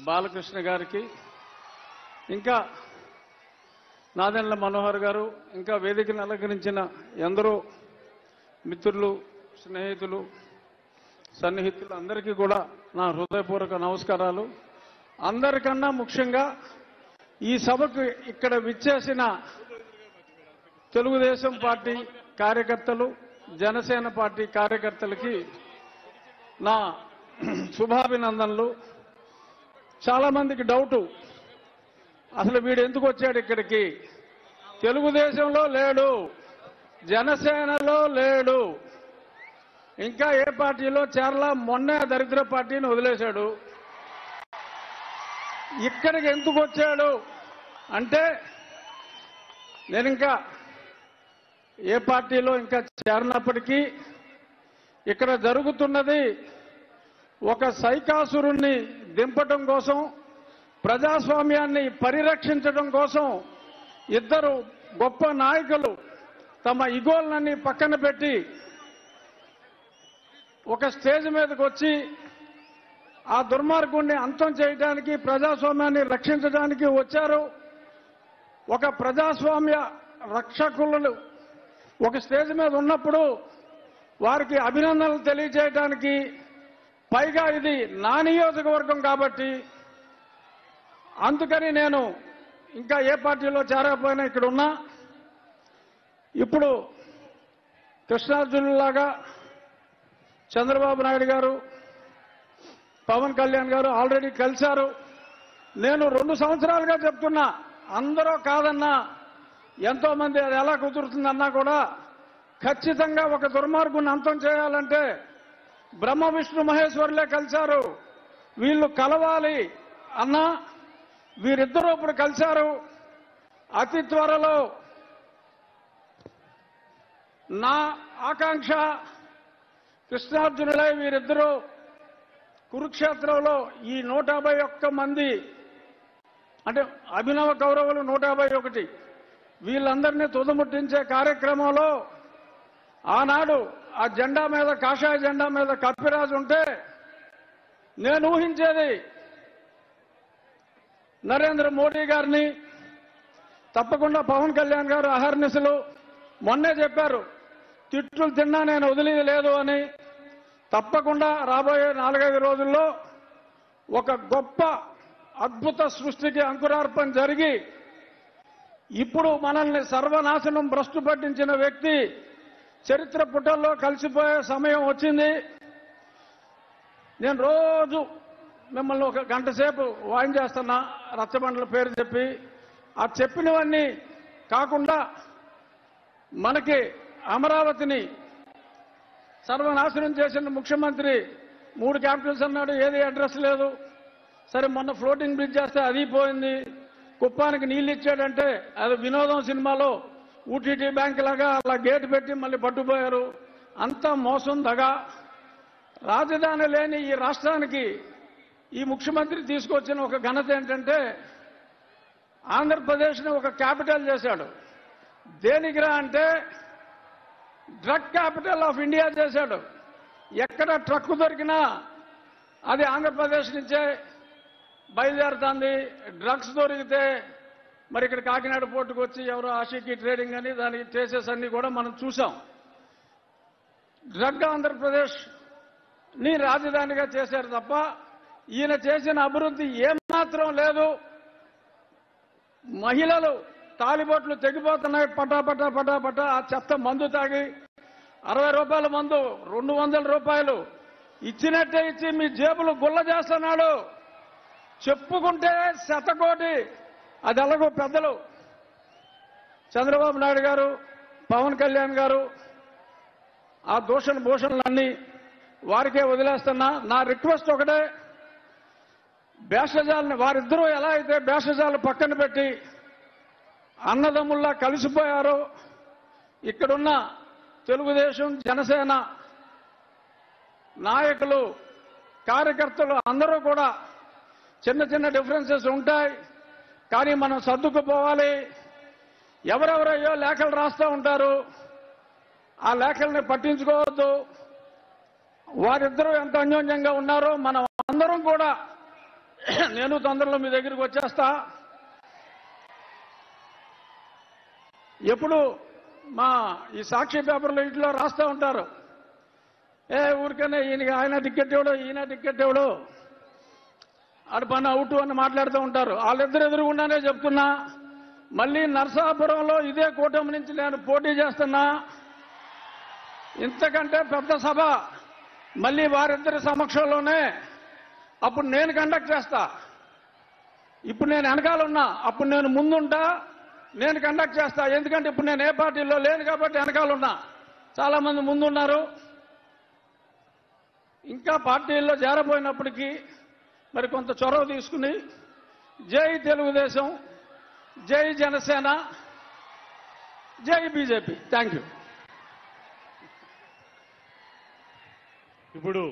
బాలకృష్ణ గారికి, ఇంకా నాదెండ్ల మనోహర్ గారు, ఇంకా వేదికను అలంకరించిన ఎందరో మిత్రులు, స్నేహితులు, సన్నిహితులు అందరికీ కూడా నా హృదయపూర్వక నమస్కారాలు. అందరికన్నా ముఖ్యంగా ఈ సభకు ఇక్కడ విచ్చేసిన తెలుగుదేశం పార్టీ కార్యకర్తలు, జనసేన పార్టీ కార్యకర్తలకి నా శుభాభినందనలు. చాలా మందికి డౌటు, అసలు వీడు ఎందుకు వచ్చాడు ఇక్కడికి? తెలుగుదేశంలో లేడు, జనసేనలో లేడు, ఇంకా ఏ పార్టీలో చేరలా, మొన్నే దరిద్ర పార్టీని వదిలేశాడు. ఇక్కడికి ఎందుకు వచ్చాడు అంటే, నేను ఇంకా ఏ పార్టీలో ఇంకా చేరినప్పటికీ ఇక్కడ జరుగుతున్నది ఒక సైకాసురుణ్ణి దింపటం కోసం, ప్రజాస్వామ్యాన్ని పరిరక్షించడం కోసం ఇద్దరు గొప్ప నాయకులు తమ ఇగోలన్నీ పక్కన పెట్టి ఒక స్టేజ్ మీదకి వచ్చి ఆ దుర్మార్గుణ్ణి అంతం చేయడానికి, ప్రజాస్వామ్యాన్ని రక్షించడానికి వచ్చారు. ఒక ప్రజాస్వామ్య రక్షకులు ఒక స్టేజ్ మీద ఉన్నప్పుడు వారికి అభినందనలు తెలియజేయడానికి, పైగా ఇది నా నియోజకవర్గం కాబట్టి అందుకని నేను ఇంకా ఏ పార్టీలో చేరకపోయినా ఇక్కడ ఉన్నా. ఇప్పుడు కృష్ణార్జునులాగా చంద్రబాబు నాయుడు గారు, పవన్ కళ్యాణ్ గారు ఆల్రెడీ కలిశారు. నేను 2 సంవత్సరాలుగా చెప్తున్నా, అందరూ కాదన్నా, ఎంతో మంది అది ఎలా కుదురుతుందన్నా కూడా ఖచ్చితంగా ఒక దుర్మార్గుని అంతం చేయాలంటే బ్రహ్మ విష్ణు మహేశ్వరులే కలిశారు, వీళ్ళు కలవాలి అన్నా వీరిద్దరూ ఇప్పుడు కలిశారు. అతి త్వరలో నా ఆకాంక్ష కృష్ణార్జునులై వీరిద్దరూ కురుక్షేత్రంలో ఈ 151 మంది అంటే అభినవ కౌరవులు 151 వీళ్ళందరినీ తుదముట్టించే కార్యక్రమంలో ఆనాడు ఆ జెండా మీద, కాషాయ జెండా మీద కప్పిరాజు ఉంటే నేను ఊహించేది నరేంద్ర మోడీ గారిని, తప్పకుండా పవన్ కళ్యాణ్ గారు అహర్నిశలు మొన్నే చెప్పారు, తిట్లు తిన్నా నేను వదిలేది లేదు అని. తప్పకుండా రాబోయే 4-5 రోజుల్లో ఒక గొప్ప అద్భుత సృష్టికి అంకురార్పణ జరిగి, ఇప్పుడు మనల్ని సర్వనాశనం భ్రష్టు పట్టించిన వ్యక్తి చరిత్ర పుటల్లో కలిసిపోయే సమయం వచ్చింది. నేను రోజు మిమ్మల్ని 1 గంట సేపు వాయించేస్తున్నా రచ్చబండల పేరు చెప్పి. ఆ చెప్పినవన్నీ కాకుండా మనకి అమరావతిని సర్వనాశనం చేసిన ముఖ్యమంత్రి 3 క్యాపిటల్స్ అన్నాడు, ఏది అడ్రస్ లేదు. సరే, మొన్న ఫ్లోటింగ్ బ్రిడ్జ్ చేస్తే అది పోయింది. కుప్పానికి నీళ్ళు ఇచ్చాడంటే అది వినోదం సినిమాలో ఊటీటీ బ్యాంక్ లాగా అలా గేటు పెట్టి మళ్ళీ పట్టుపోయారు. అంతా మోసం, దగా. రాజధాని లేని ఈ రాష్ట్రానికి ఈ ముఖ్యమంత్రి తీసుకొచ్చిన ఒక ఘనత ఏంటంటే, ఆంధ్రప్రదేశ్ని ఒక క్యాపిటల్ చేశాడు. దేనికిరా అంటే డ్రగ్ క్యాపిటల్ ఆఫ్ ఇండియా చేశాడు. ఎక్కడ ట్రక్ దొరికినా అది ఆంధ్రప్రదేశ్ నుంచే బయలుదేరుతుంది. డ్రగ్స్ దొరికితే మరి ఇక్కడ కాకినాడ పోర్టుకు వచ్చి ఎవరో ఆషికి ట్రేడింగ్ అని దానికి ట్రేసెస్ అన్ని కూడా మనం చూసాం. డ్రగ్ ఆంధ్రప్రదేశ్ ని రాజధానిగా చేశారు తప్ప ఈయన చేసిన అభివృద్ధి ఏమాత్రం లేదు. మహిళలు తాలిబొట్లు తెగిపోతున్నాయి పటాపటా పటాపటా. ఆ చెత్త మందు తాగి 60 రూపాయల మందు 200 రూపాయలు ఇచ్చినట్టే ఇచ్చి మీ జేబులు గుల్ల చేస్తున్నాడు. చెప్పుకుంటే శతకోటి. అది ఎలాగో పెద్దలు చంద్రబాబు నాయుడు గారు, పవన్ కళ్యాణ్ గారు ఆ దూషణ భూషణలన్నీ వారికే వదిలేస్తున్నా. నా రిక్వెస్ట్ ఒకటే, భేషజాలని వారిద్దరూ ఎలా అయితే భేషజాలు పక్కన పెట్టి అన్నదమ్ముల్లా కలిసిపోయారో, ఇక్కడున్న తెలుగుదేశం, జనసేన నాయకులు, కార్యకర్తలు అందరూ కూడా చిన్న చిన్న డిఫరెన్సెస్ ఉంటాయి, కానీ మనం సర్దుకుపోవాలి. ఎవరెవరయ్యో లేఖలు రాస్తూ ఉంటారు, ఆ లేఖల్ని పట్టించుకోవద్దు. వారిద్దరూ ఎంత అన్యోన్యంగా ఉన్నారో మనం అందరం కూడా నేను తొందరలో మీ దగ్గరికి వచ్చేస్తా. ఎప్పుడు మా ఈ సాక్షి పేపర్లో ఇంట్లో రాస్తూ ఉంటారు, ఊరికనే ఆయన టికెట్ ఇవ్వడు, ఈయన టికెట్ ఇవ్వడు, ఆడు పని అవుట్ అని మాట్లాడుతూ ఉంటారు. వాళ్ళిద్దరు ఎదురుగుండానే చెప్తున్నా, మళ్ళీ నరసాపురంలో ఇదే కూటమి నుంచి నేను పోటీ చేస్తున్నా. ఇంతకంటే పెద్ద సభ మళ్ళీ వారిద్దరి సమక్షంలోనే అప్పుడు నేను కండక్ట్ చేస్తా. ఇప్పుడు నేను వెనకాలన్నా, అప్పుడు నేను ముందుంటా, నేను కండక్ట్ చేస్తా. ఎందుకంటే ఇప్పుడు నేను ఏ పార్టీలో లేను కాబట్టి వెనకాలన్నా. చాలా మంది ముందున్నారు. ఇంకా పార్టీల్లో చేరబోయినప్పటికీ మరి కొంత చొరవ తీసుకుని జై తెలుగుదేశం, జై జనసేన, జై బీజేపీ. Thank you. ఇప్పుడు